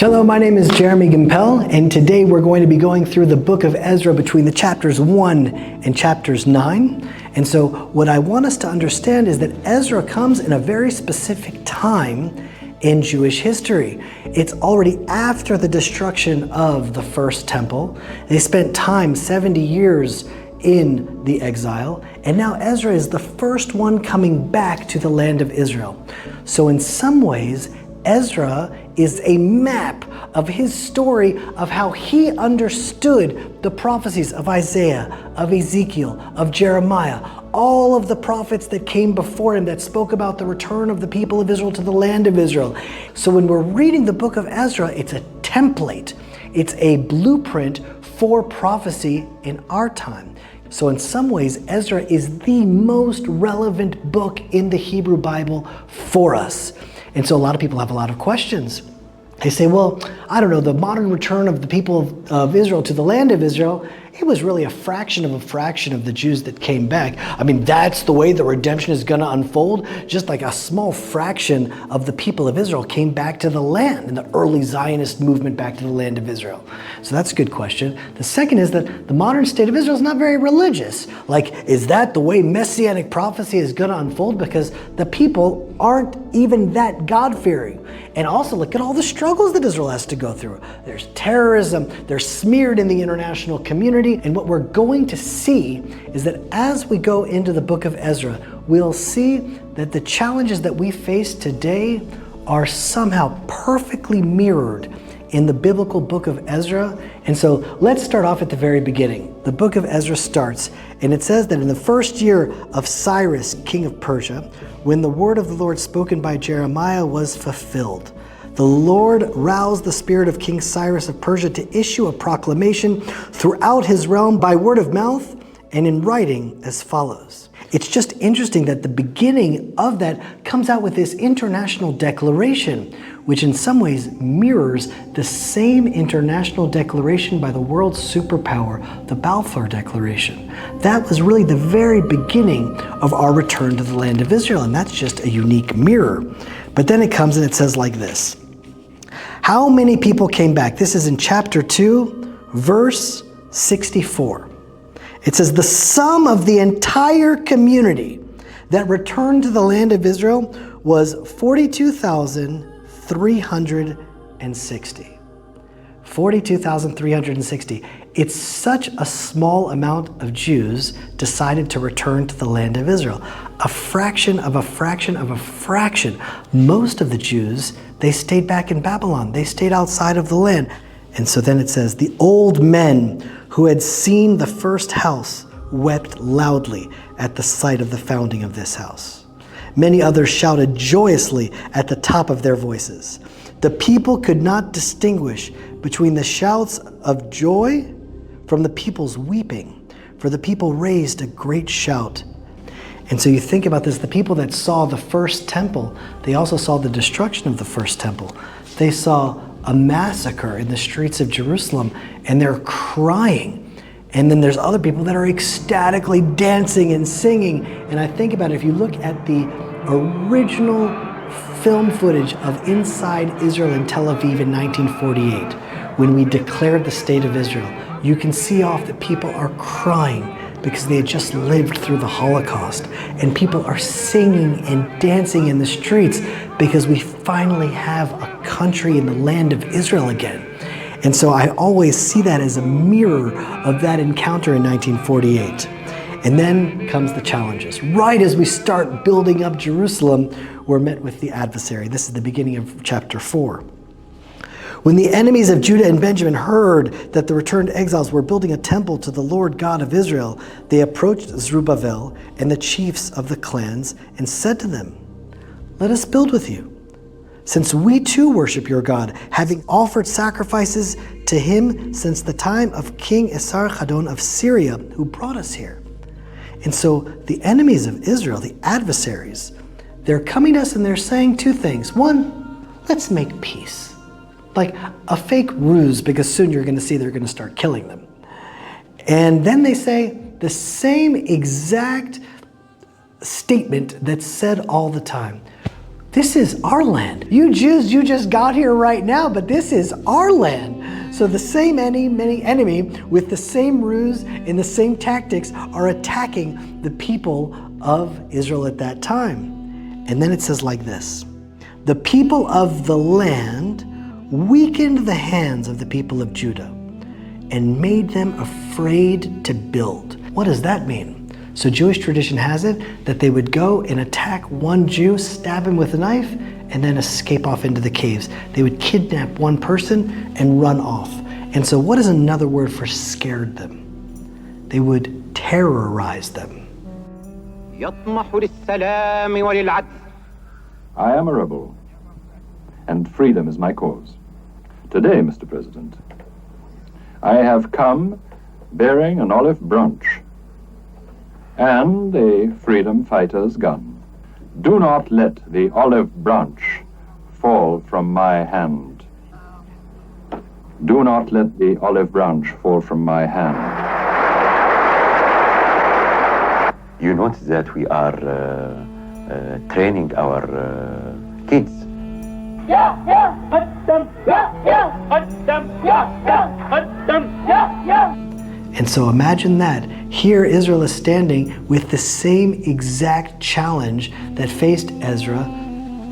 Shalom, my name is Jeremy Gimpel, and today we're going to be going through the book of Ezra between the chapters 1 and chapters 9. And so what I want us to understand is that Ezra comes in a very specific time in Jewish history. It's already after the destruction of the first temple. They spent time, 70 years, in the exile, and now Ezra is the first one coming back to the land of Israel. So in some ways, Ezra is a map of his story of how he understood the prophecies of Isaiah, of Ezekiel, of Jeremiah, all of the prophets that came before him that spoke about the return of the people of Israel to the land of Israel. So when we're reading the book of Ezra, it's a template. It's a blueprint for prophecy in our time. So in some ways, Ezra is the most relevant book in the Hebrew Bible for us. And so a lot of people have a lot of questions. They say, well, I don't know, the modern return of the people of Israel to the land of Israel, it was really a fraction of the Jews that came back. I mean, that's the way the redemption is going to unfold. Just like a small fraction of the people of Israel came back to the land in the early Zionist movement back to the land of Israel. So that's a good question. The second is that the modern state of Israel is not very religious. Like, is that the way messianic prophecy is going to unfold? Because the people aren't even that God-fearing. And also look at all the struggles that Israel has to go through. There's terrorism, they're smeared in the international community. And what we're going to see is that as we go into the book of Ezra, we'll see that the challenges that we face today are somehow perfectly mirrored in the biblical book of Ezra. And so let's start off at the very beginning. The book of Ezra starts, and it says that in the first year of Cyrus, king of Persia, when the word of the Lord spoken by Jeremiah was fulfilled, the Lord roused the spirit of King Cyrus of Persia to issue a proclamation throughout his realm by word of mouth and in writing as follows. It's just interesting that the beginning of that comes out with this international declaration, which in some ways mirrors the same international declaration by the world's superpower, the Balfour Declaration. That was really the very beginning of our return to the land of Israel, and that's just a unique mirror. But then it comes and it says like this. How many people came back? This is in chapter 2, verse 64. It says, the sum of the entire community that returned to the land of Israel was 42,360. 42,360. It's such a small amount of Jews decided to return to the land of Israel. A fraction of a fraction of a fraction. Most of the Jews, they stayed back in Babylon. They stayed outside of the land. And so then it says, the old men who had seen the first house wept loudly at the sight of the founding of this house. Many others shouted joyously at the top of their voices. The people could not distinguish between the shouts of joy from the people's weeping, for the people raised a great shout. And so you think about this, the people that saw the first temple, they also saw the destruction of the first temple. They saw a massacre in the streets of Jerusalem, and they're crying. And then there's other people that are ecstatically dancing and singing. And I think about it, if you look at the original film footage of inside Israel in Tel Aviv in 1948, when we declared the state of Israel, you can see off that people are crying because they had just lived through the Holocaust. And people are singing and dancing in the streets because we finally have a country in the land of Israel again. And so I always see that as a mirror of that encounter in 1948. And then comes the challenges. Right as we start building up Jerusalem, we're met with the adversary. This is the beginning of chapter 4. When the enemies of Judah and Benjamin heard that the returned exiles were building a temple to the Lord God of Israel, they approached Zerubbabel and the chiefs of the clans and said to them, let us build with you, since we too worship your God, having offered sacrifices to him since the time of King Esarhaddon of Syria, who brought us here. And so the enemies of Israel, the adversaries, they're coming to us and they're saying two things. One, let's make peace. Like a fake ruse, because soon you're going to see they're going to start killing them. And then they say the same exact statement that's said all the time. This is our land. You Jews, you just got here right now, but this is our land. So the same enemy with the same ruse and the same tactics are attacking the people of Israel at that time. And then it says like this: the people of the land weakened the hands of the people of Judah and made them afraid to build. What does that mean? So Jewish tradition has it that they would go and attack one Jew, stab him with a knife, and then escape off into the caves. They would kidnap one person and run off. And so what is another word for scared them? They would terrorize them. I am a rebel, and freedom is my cause. Today, Mr. President, I have come bearing an olive branch and a freedom fighter's gun. Do not let the olive branch fall from my hand. Do not let the olive branch fall from my hand. You notice that we are training our kids. And so imagine that. Here Israel is standing with the same exact challenge that faced Ezra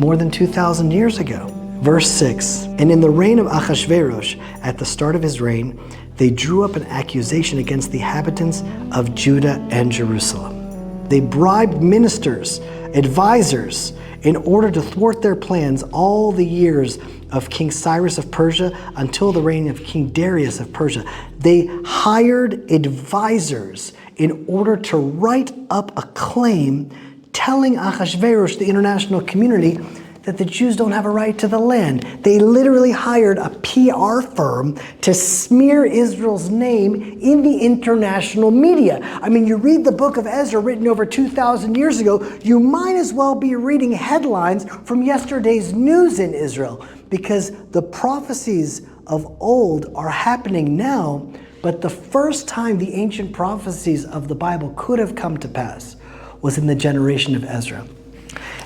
more than 2,000 years ago. Verse 6, and in the reign of Ahasuerus, at the start of his reign, they drew up an accusation against the inhabitants of Judah and Jerusalem. They bribed ministers, advisors, in order to thwart their plans all the years of King Cyrus of Persia until the reign of King Darius of Persia. They hired advisors in order to write up a claim telling Ahasuerus, the international community, that the Jews don't have a right to the land. They literally hired a PR firm to smear Israel's name in the international media. I mean, you read the book of Ezra written over 2,000 years ago, you might as well be reading headlines from yesterday's news in Israel, because the prophecies of old are happening now, but the first time the ancient prophecies of the Bible could have come to pass was in the generation of Ezra.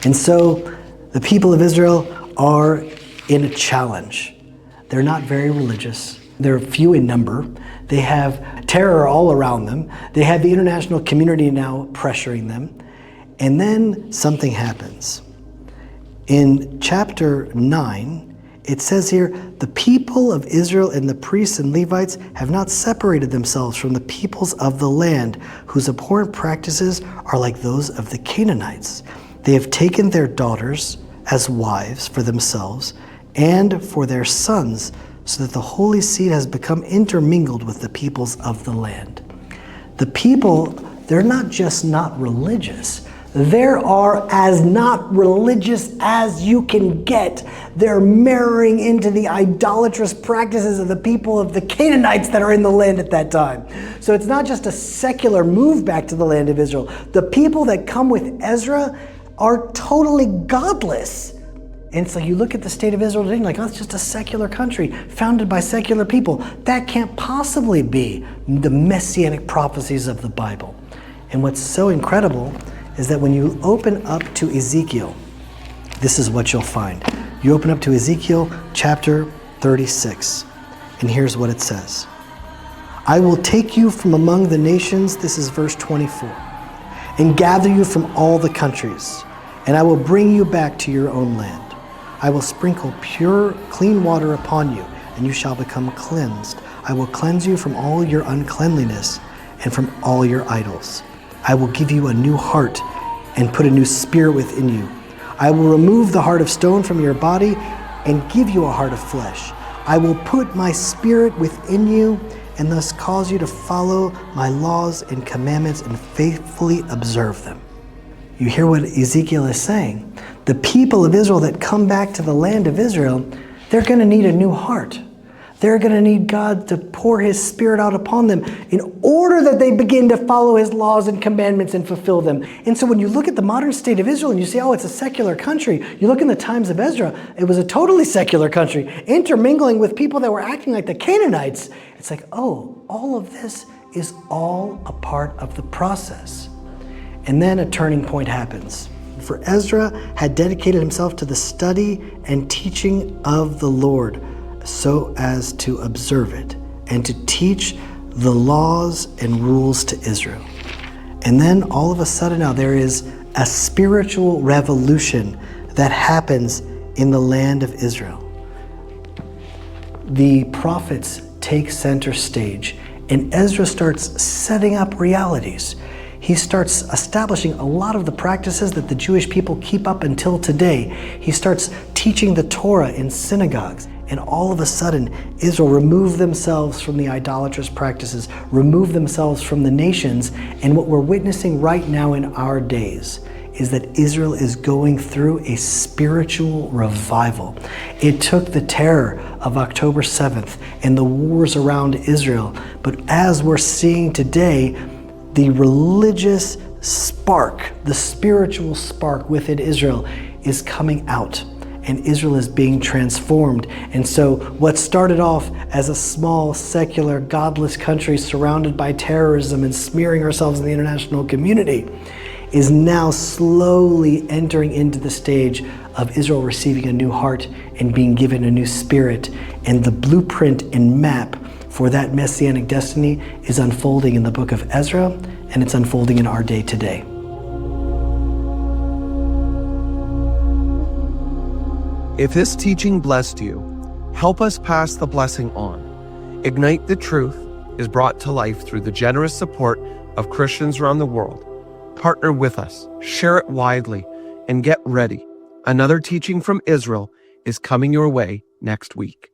And so the people of Israel are in a challenge. They're not very religious. They're few in number. They have terror all around them. They have the international community now pressuring them. And then something happens. In chapter 9, it says here, the people of Israel and the priests and Levites have not separated themselves from the peoples of the land, whose abhorrent practices are like those of the Canaanites. They have taken their daughters as wives for themselves and for their sons, so that the holy seed has become intermingled with the peoples of the land. The people, they're not just not religious. They are as not religious as you can get. They're marrying into the idolatrous practices of the people of the Canaanites that are in the land at that time. So it's not just a secular move back to the land of Israel. The people that come with Ezra are totally godless. And so you look at the state of Israel today and like, oh, it's just a secular country founded by secular people. That can't possibly be the messianic prophecies of the Bible. And what's so incredible is that when you open up to Ezekiel, this is what you'll find. You open up to Ezekiel chapter 36, and here's what it says. I will take you from among the nations, this is verse 24, and gather you from all the countries, and I will bring you back to your own land. I will sprinkle pure, clean water upon you, and you shall become cleansed. I will cleanse you from all your uncleanliness and from all your idols. I will give you a new heart and put a new spirit within you. I will remove the heart of stone from your body and give you a heart of flesh. I will put my spirit within you and thus cause you to follow my laws and commandments and faithfully observe them. You hear what Ezekiel is saying. The people of Israel that come back to the land of Israel, they're going to need a new heart. They're going to need God to pour his spirit out upon them in order that they begin to follow his laws and commandments and fulfill them. And so when you look at the modern state of Israel and you say, oh, it's a secular country, you look in the times of Ezra, it was a totally secular country, intermingling with people that were acting like the Canaanites. It's like, oh, all of this is all a part of the process. And then a turning point happens. For Ezra had dedicated himself to the study and teaching of the Lord, so as to observe it and to teach the laws and rules to Israel. And then all of a sudden now there is a spiritual revolution that happens in the land of Israel. The prophets take center stage, and Ezra starts setting up realities. He starts establishing a lot of the practices that the Jewish people keep up until today. He starts teaching the Torah in synagogues. And all of a sudden, Israel removed themselves from the idolatrous practices, removed themselves from the nations. And what we're witnessing right now in our days is that Israel is going through a spiritual revival. It took the terror of October 7th and the wars around Israel, but as we're seeing today, the religious spark, the spiritual spark within Israel is coming out, and Israel is being transformed. And so what started off as a small, secular, godless country surrounded by terrorism and smearing ourselves in the international community is now slowly entering into the stage of Israel receiving a new heart and being given a new spirit. And the blueprint and map for that messianic destiny is unfolding in the book of Ezra, and it's unfolding in our day today. If this teaching blessed you, help us pass the blessing on. Ignite the Truth is brought to life through the generous support of Christians around the world. Partner with us, share it widely, and get ready. Another teaching from Israel is coming your way next week.